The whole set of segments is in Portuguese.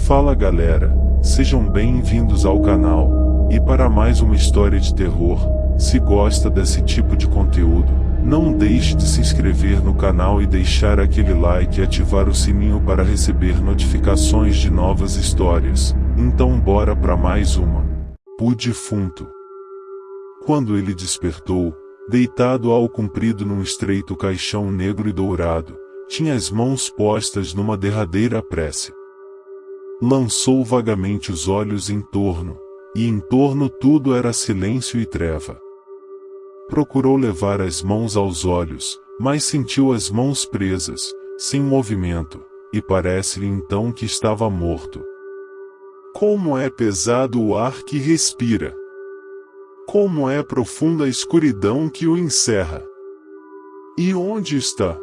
Fala galera, sejam bem-vindos ao canal, e para mais uma história de terror. Se gosta desse tipo de conteúdo, não deixe de se inscrever no canal e deixar aquele like e ativar o sininho para receber notificações de novas histórias. Então bora para mais uma. O defunto. Quando ele despertou, deitado ao comprido num estreito caixão negro e dourado, tinha as mãos postas numa derradeira prece. Lançou vagamente os olhos em torno, e em torno tudo era silêncio e treva. Procurou levar as mãos aos olhos, mas sentiu as mãos presas, sem movimento, e parece-lhe então que estava morto. Como é pesado o ar que respira! Como é profunda a escuridão que o encerra! E onde está?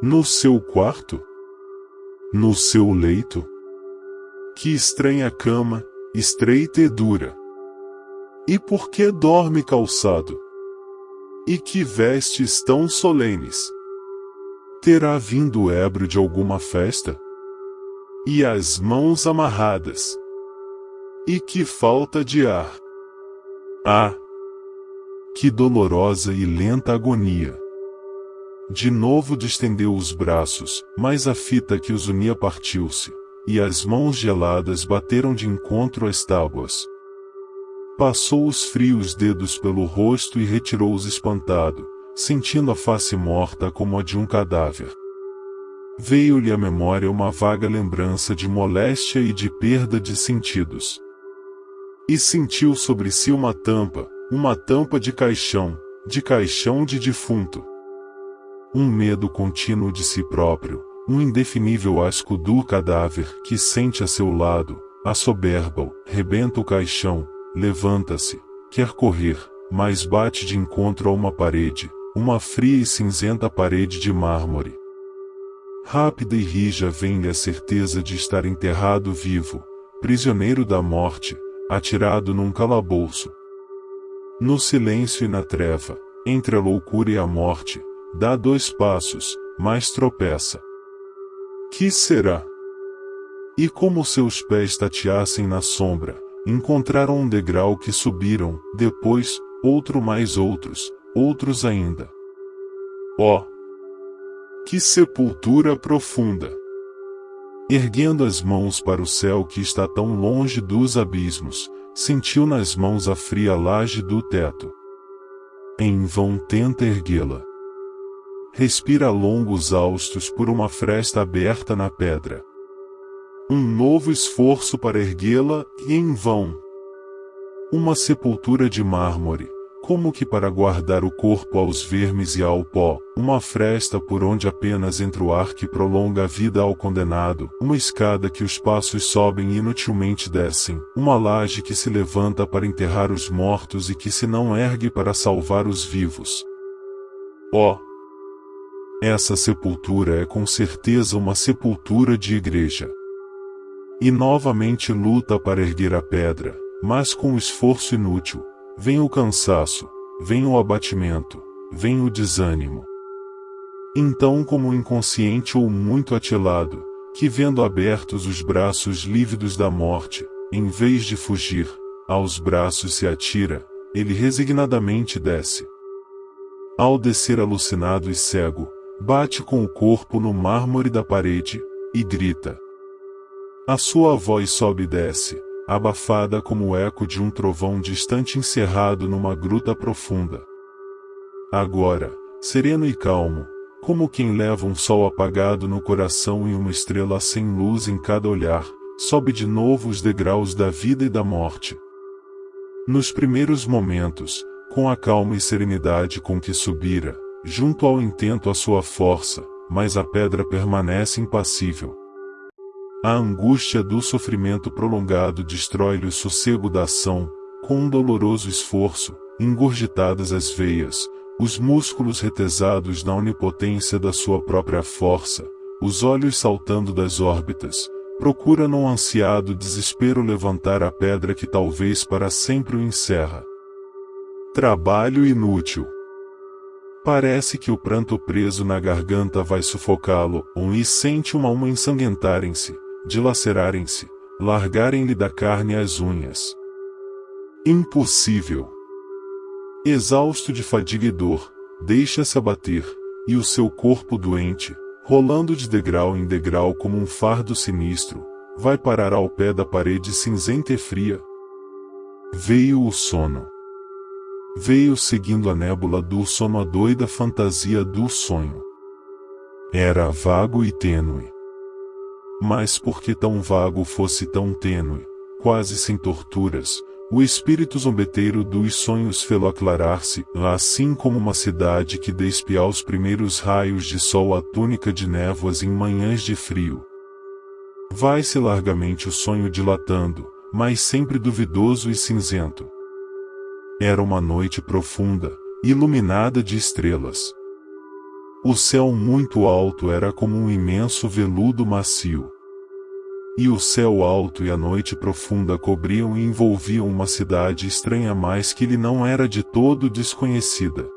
No seu quarto? No seu leito? Que estranha cama, estreita e dura. E por que dorme calçado? E que vestes tão solenes? Terá vindo ébrio de alguma festa? E as mãos amarradas? E que falta de ar! Ah! Que dolorosa e lenta agonia! De novo distendeu os braços, mas a fita que os unia partiu-se, e as mãos geladas bateram de encontro às tábuas. Passou os frios dedos pelo rosto e retirou-os espantado, sentindo a face morta como a de um cadáver. Veio-lhe à memória uma vaga lembrança de moléstia e de perda de sentidos. E sentiu sobre si uma tampa de caixão de defunto. Um medo contínuo de si próprio, um indefinível asco do cadáver que sente a seu lado, assoberba-o, rebenta o caixão, levanta-se, quer correr, mas bate de encontro a uma parede, uma fria e cinzenta parede de mármore. Rápida e rija vem-lhe a certeza de estar enterrado vivo, prisioneiro da morte, atirado num calabouço. No silêncio e na treva, entre a loucura e a morte, dá 2 passos, mas tropeça. Que será? E como seus pés tateassem na sombra, encontraram um degrau que subiram, depois, outro mais outros ainda. Oh! Que sepultura profunda! Erguendo as mãos para o céu que está tão longe dos abismos, sentiu nas mãos a fria laje do teto. Em vão tenta erguê-la. Respira longos haustos por uma fresta aberta na pedra. Um novo esforço para erguê-la, e em vão. Uma sepultura de mármore, como que para guardar o corpo aos vermes e ao pó, uma fresta por onde apenas entra o ar que prolonga a vida ao condenado, uma escada que os passos sobem e inutilmente descem, uma laje que se levanta para enterrar os mortos e que se não ergue para salvar os vivos. Oh! Essa sepultura é com certeza uma sepultura de igreja. E novamente luta para erguer a pedra, mas com esforço inútil, vem o cansaço, vem o abatimento, vem o desânimo. Então, como inconsciente ou muito atilado, que vendo abertos os braços lívidos da morte, em vez de fugir, aos braços se atira, ele resignadamente desce. Ao descer alucinado e cego, bate com o corpo no mármore da parede, e grita. A sua voz sobe e desce, abafada como o eco de um trovão distante encerrado numa gruta profunda. Agora, sereno e calmo, como quem leva um sol apagado no coração e uma estrela sem luz em cada olhar, sobe de novo os degraus da vida e da morte. Nos primeiros momentos, com a calma e serenidade com que subira, junto ao intento a sua força, mas a pedra permanece impassível. A angústia do sofrimento prolongado destrói-lhe o sossego da ação, com um doloroso esforço, engurgitadas as veias, os músculos retesados na onipotência da sua própria força, os olhos saltando das órbitas, procura num ansiado desespero levantar a pedra que talvez para sempre o encerra. Trabalho inútil. Parece que o pranto preso na garganta vai sufocá-lo, e sente uma alma ensanguentarem-se, dilacerarem-se, largarem-lhe da carne as unhas. Impossível. Exausto de fadiga e dor, deixa-se abater, e o seu corpo doente, rolando de degrau em degrau como um fardo sinistro, vai parar ao pé da parede cinzenta e fria. Veio o sono. Veio seguindo a nébula do sono a doida fantasia do sonho. Era vago e tênue. Mas porque tão vago fosse tão tênue, quase sem torturas, o espírito zombeteiro dos sonhos fê-lo aclarar-se, assim como uma cidade que despia aos primeiros raios de sol a túnica de névoas em manhãs de frio. Vai-se largamente o sonho dilatando, mas sempre duvidoso e cinzento. Era uma noite profunda, iluminada de estrelas. O céu muito alto era como um imenso veludo macio. E o céu alto e a noite profunda cobriam e envolviam uma cidade estranha, mas que lhe não era de todo desconhecida.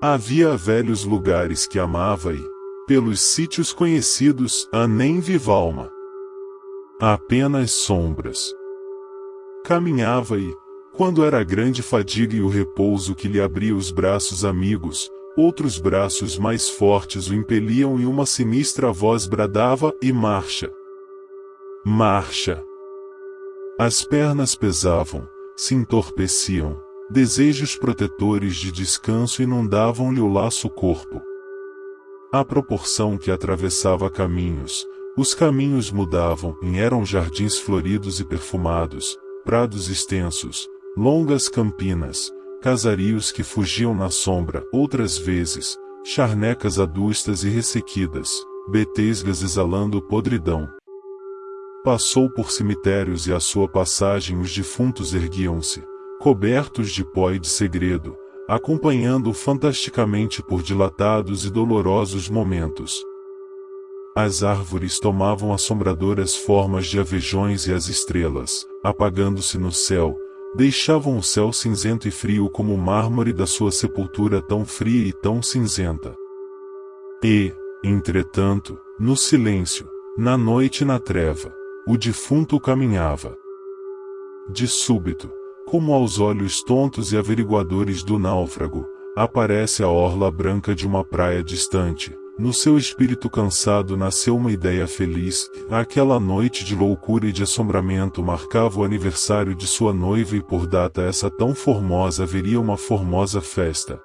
Havia velhos lugares que amava e, pelos sítios conhecidos, nem viva alma. Apenas sombras. Caminhava e, quando era a grande fadiga e o repouso que lhe abria os braços amigos, outros braços mais fortes o impeliam e uma sinistra voz bradava: e marcha! Marcha! As pernas pesavam, se entorpeciam, desejos protetores de descanso inundavam-lhe o laço corpo. À proporção que atravessava caminhos, os caminhos mudavam e eram jardins floridos e perfumados, prados extensos, longas campinas, casarios que fugiam na sombra, outras vezes, charnecas adustas e ressequidas, betesgas exalando podridão. Passou por cemitérios e à sua passagem os defuntos erguiam-se, cobertos de pó e de segredo, acompanhando-o fantasticamente por dilatados e dolorosos momentos. As árvores tomavam assombradoras formas de avejões e as estrelas, apagando-se no céu, deixavam o céu cinzento e frio como o mármore da sua sepultura tão fria e tão cinzenta. E, entretanto, no silêncio, na noite e na treva, o defunto caminhava. De súbito, como aos olhos tontos e averiguadores do náufrago, aparece a orla branca de uma praia distante. No seu espírito cansado nasceu uma ideia feliz. Aquela noite de loucura e de assombramento marcava o aniversário de sua noiva e por data essa tão formosa haveria uma formosa festa.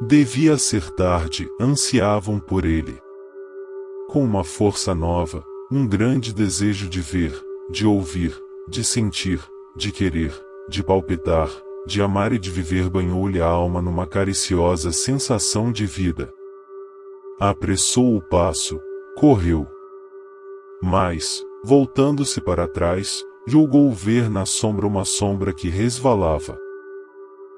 Devia ser tarde, ansiavam por ele. Com uma força nova, um grande desejo de ver, de ouvir, de sentir, de querer, de palpitar, de amar e de viver banhou-lhe a alma numa cariciosa sensação de vida. Apressou o passo, correu. Mas, voltando-se para trás, julgou ver na sombra uma sombra que resvalava.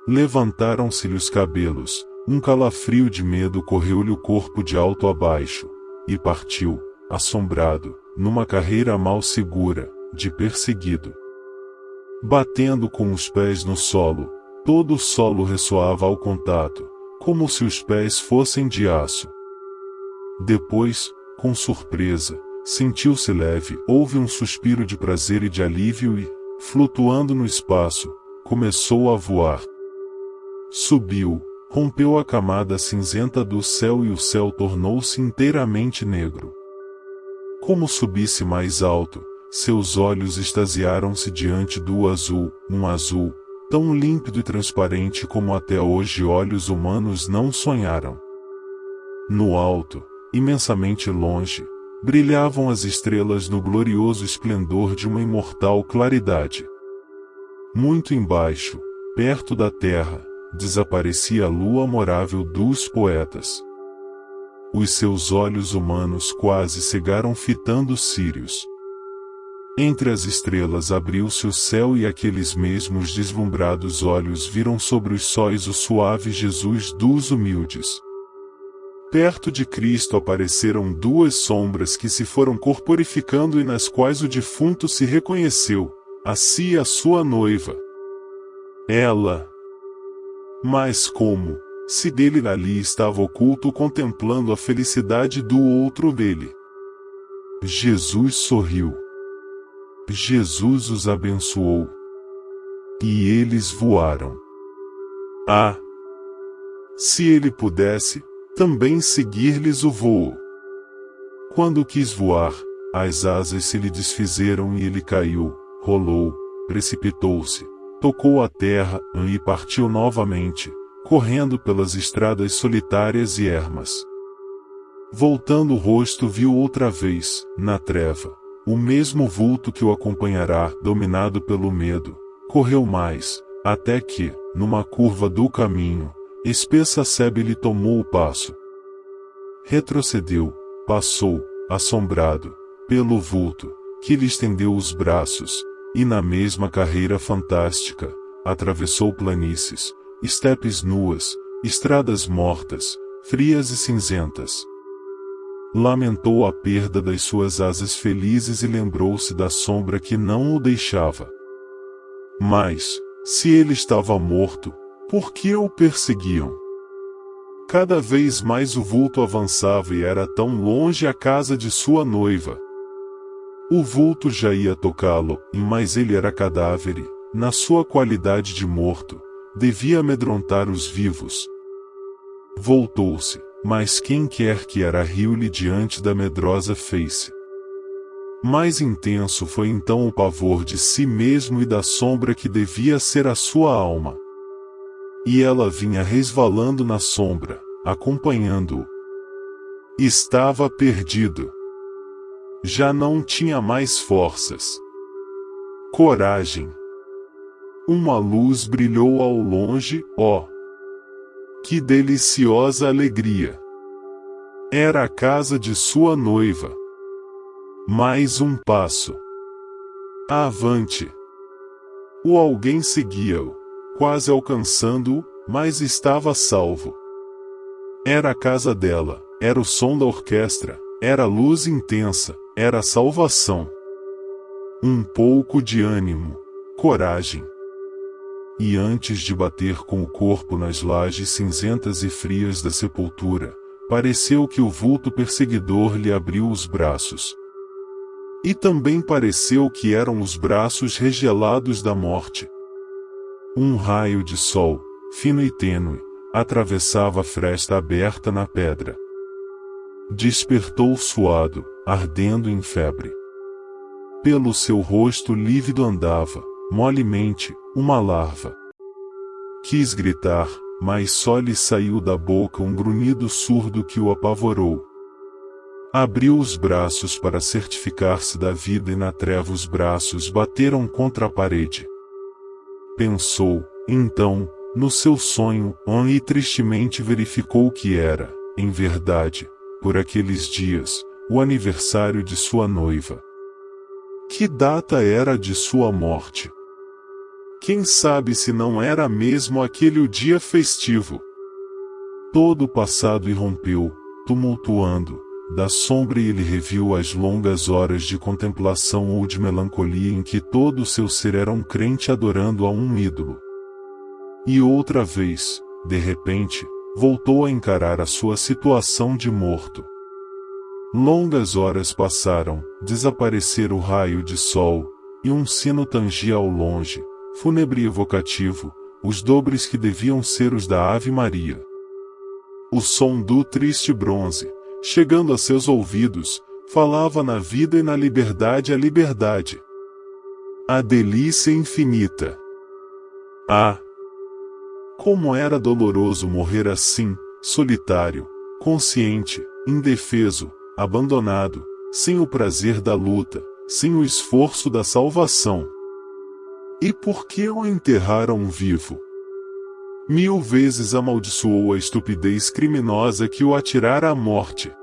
Levantaram-se-lhe os cabelos, um calafrio de medo correu-lhe o corpo de alto a baixo, e partiu, assombrado, numa carreira mal segura, de perseguido. Batendo com os pés no solo, todo o solo ressoava ao contato, como se os pés fossem de aço. Depois, com surpresa, sentiu-se leve, houve um suspiro de prazer e de alívio e, flutuando no espaço, começou a voar. Subiu, rompeu a camada cinzenta do céu e o céu tornou-se inteiramente negro. Como subisse mais alto, seus olhos extasiaram-se diante do azul, um azul, tão límpido e transparente como até hoje olhos humanos não sonharam. No alto, imensamente longe, brilhavam as estrelas no glorioso esplendor de uma imortal claridade. Muito embaixo, perto da terra, desaparecia a lua morável dos poetas. Os seus olhos humanos quase cegaram fitando Sírios. Entre as estrelas abriu-se o céu e aqueles mesmos deslumbrados olhos viram sobre os sóis o suave Jesus dos humildes. Perto de Cristo apareceram duas sombras que se foram corporificando e nas quais o defunto se reconheceu, a si e a sua noiva. Ela. Mas como, se dele ali estava oculto contemplando a felicidade do outro dele. Jesus sorriu. Jesus os abençoou. E eles voaram. Ah! Se ele pudesse, também seguir-lhes o voo. Quando quis voar, as asas se lhe desfizeram e ele caiu, rolou, precipitou-se, tocou a terra e partiu novamente, correndo pelas estradas solitárias e ermas. Voltando o rosto viu outra vez, na treva, o mesmo vulto que o acompanhará, dominado pelo medo, correu mais, até que, numa curva do caminho, espessa sebe lhe tomou o passo. Retrocedeu, passou, assombrado, pelo vulto, que lhe estendeu os braços, e na mesma carreira fantástica, atravessou planícies, estepes nuas, estradas mortas, frias e cinzentas. Lamentou a perda das suas asas felizes e lembrou-se da sombra que não o deixava. Mas, se ele estava morto, por que o perseguiam? Cada vez mais o vulto avançava e era tão longe a casa de sua noiva. O vulto já ia tocá-lo, mas ele era cadáver e, na sua qualidade de morto, devia amedrontar os vivos. Voltou-se, mas quem quer que era riu-lhe diante da medrosa face. Mais intenso foi então o pavor de si mesmo e da sombra que devia ser a sua alma. E ela vinha resvalando na sombra, acompanhando-o. Estava perdido. Já não tinha mais forças. Coragem. Uma luz brilhou ao longe, ó! Que deliciosa alegria! Era a casa de sua noiva. Mais um passo. Avante! O alguém seguia-o, quase alcançando-o, mas estava salvo. Era a casa dela, era o som da orquestra, era a luz intensa, era a salvação. Um pouco de ânimo, coragem. E antes de bater com o corpo nas lajes cinzentas e frias da sepultura, pareceu que o vulto perseguidor lhe abriu os braços. E também pareceu que eram os braços regelados da morte. Um raio de sol, fino e tênue, atravessava a fresta aberta na pedra. Despertou suado, ardendo em febre. Pelo seu rosto lívido andava, molemente, uma larva. Quis gritar, mas só lhe saiu da boca um grunhido surdo que o apavorou. Abriu os braços para certificar-se da vida e na treva os braços bateram contra a parede. Pensou, então, no seu sonho, e tristemente verificou que era, em verdade, por aqueles dias, o aniversário de sua noiva. Que data era de sua morte? Quem sabe se não era mesmo aquele o dia festivo? Todo o passado irrompeu, tumultuando, da sombra e ele reviu as longas horas de contemplação ou de melancolia em que todo o seu ser era um crente adorando a um ídolo. E outra vez, de repente, voltou a encarar a sua situação de morto. Longas horas passaram, desaparecera o raio de sol, e um sino tangia ao longe, fúnebre e evocativo, os dobres que deviam ser os da Ave Maria. O som do triste bronze, chegando a seus ouvidos, falava na vida e na liberdade a liberdade. A delícia infinita. Ah! Como era doloroso morrer assim, solitário, consciente, indefeso, abandonado, sem o prazer da luta, sem o esforço da salvação. E por que o enterraram vivo? 1000 vezes amaldiçoou a estupidez criminosa que o atirara à morte.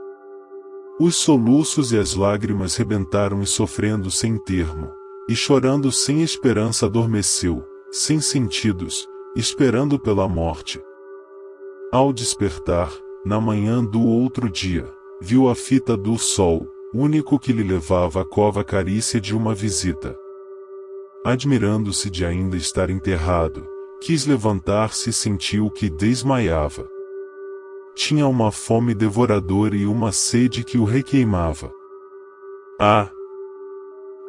Os soluços e as lágrimas rebentaram e sofrendo sem termo, e chorando sem esperança adormeceu, sem sentidos, esperando pela morte. Ao despertar, na manhã do outro dia, viu a fita do sol, único que lhe levava à cova carícia de uma visita. Admirando-se de ainda estar enterrado, quis levantar-se e sentiu que desmaiava. Tinha uma fome devoradora e uma sede que o requeimava. Há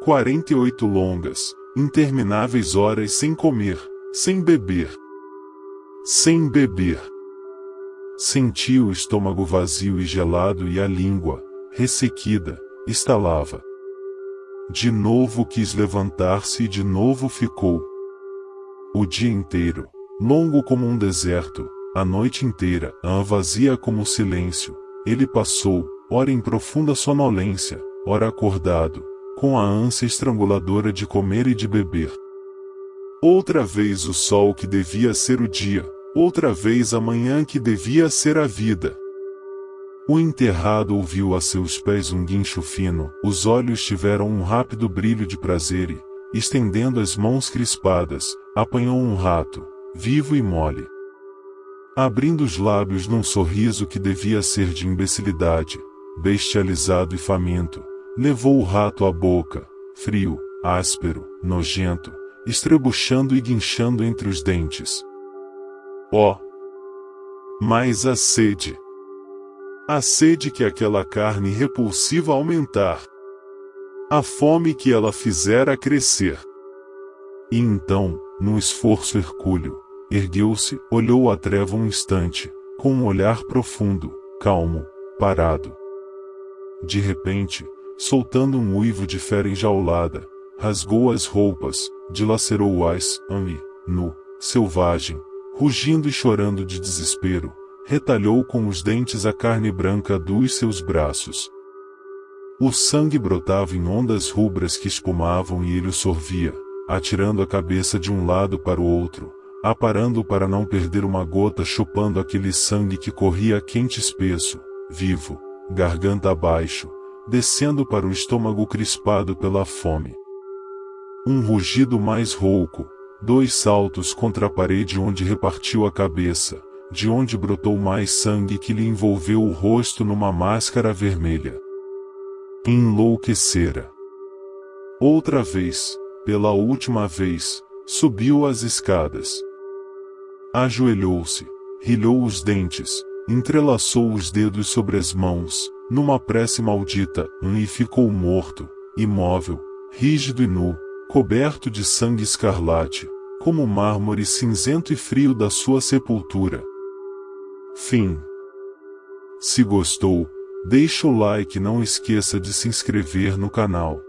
48 longas, intermináveis horas sem comer, sem beber. Sem beber. Senti o estômago vazio e gelado e a língua, ressequida, estalava. De novo quis levantar-se e de novo ficou. O dia inteiro, longo como um deserto, a noite inteira, vazia como o silêncio, ele passou, ora em profunda sonolência, ora acordado, com a ânsia estranguladora de comer e de beber. Outra vez o sol que devia ser o dia, outra vez a manhã que devia ser a vida. O enterrado ouviu a seus pés um guincho fino, os olhos tiveram um rápido brilho de prazer e, estendendo as mãos crispadas, apanhou um rato, vivo e mole. Abrindo os lábios num sorriso que devia ser de imbecilidade, bestializado e faminto, levou o rato à boca, frio, áspero, nojento, estrebuchando e guinchando entre os dentes. Oh! Mas a sede! A sede que aquela carne repulsiva aumentar! A fome que ela fizera crescer! E então, num esforço hercúleo, ergueu-se, olhou a treva um instante, com um olhar profundo, calmo, parado. De repente, soltando um uivo de fera enjaulada, rasgou as roupas, dilacerou-as, e, nu, selvagem, rugindo e chorando de desespero, retalhou com os dentes a carne branca dos seus braços. O sangue brotava em ondas rubras que espumavam e ele o sorvia, atirando a cabeça de um lado para o outro, aparando para não perder uma gota, chupando aquele sangue que corria quente espesso, vivo, garganta abaixo, descendo para o estômago crispado pela fome. Um rugido mais rouco, 2 saltos contra a parede onde repartiu a cabeça, de onde brotou mais sangue que lhe envolveu o rosto numa máscara vermelha. Enlouquecera. Outra vez, pela última vez, subiu as escadas. Ajoelhou-se, rilhou os dentes, entrelaçou os dedos sobre as mãos, numa prece maldita, e ficou morto, imóvel, rígido e nu, coberto de sangue escarlate, como o mármore cinzento e frio da sua sepultura. Fim. Se gostou, deixa o like e não esqueça de se inscrever no canal.